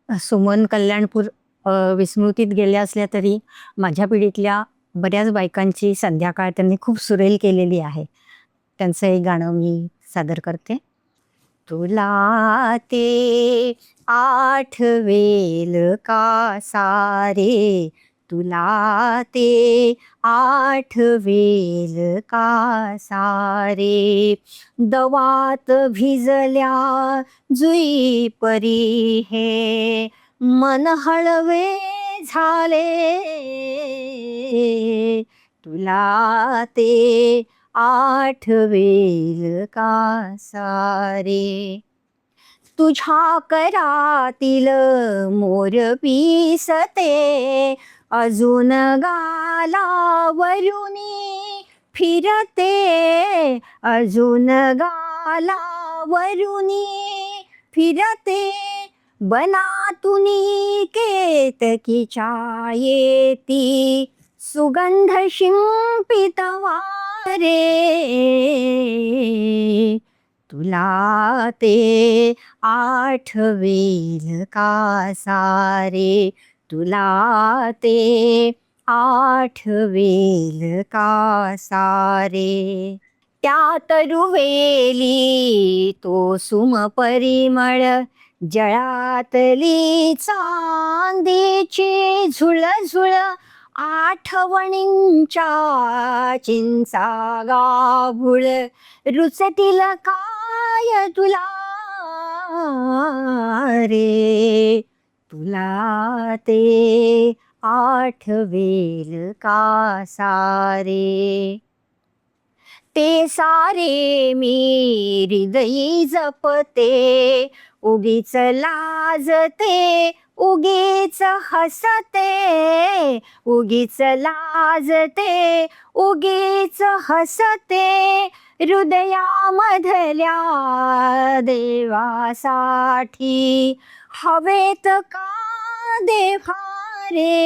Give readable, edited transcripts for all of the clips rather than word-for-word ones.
सुमन कल्याणपूर विस्मृतीत गेल्या असल्या तरी माझ्या पिढीतल्या बऱ्याच बायकांची संध्याकाळ त्यांनी खूप सुरेल केलेली आहे. त्यांचं एक गाणं मी सादर करते. तुला ते आठवेल का सारे, तुला ते आठवेल का सारे, दवात भिजल्या जुई परी हे मन हळवे झाले, तुला ते आठवेल का सारे. तुझ्या करातील मोर पिसते, अजून गालावरुनी फिरते, अजून गालावरुनी फिरते, बनातुनी केतकीच्या येती, सुगंध शिंपित वारे, तुला ते आठवेल का सारे, तुला ते आठवेल का सारे. त्या तरुवेली तो सुम परिमळ, जळातली चांदीची झुळझुळ, आठवणींच्या चिंचा गाभुळ, रुचतील काय तुला रे, तुला ते आठवेल का सारे. ते सारे मी हृदयी जपते, उगीच लाजते, उगीच हसते, उगीच लाजते, उगीच हसते, हृदयामधल्या देवासाठी हवेत का देवा रे,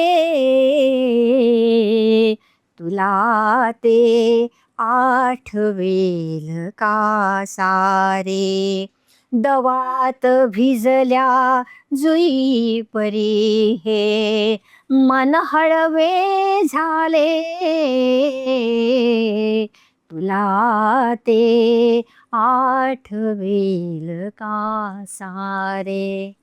तुला ते आठवेल का सारे, दवात भिजल्या जुई परी हे मन हळवे झाले, तुला ते आठवेल का सारे.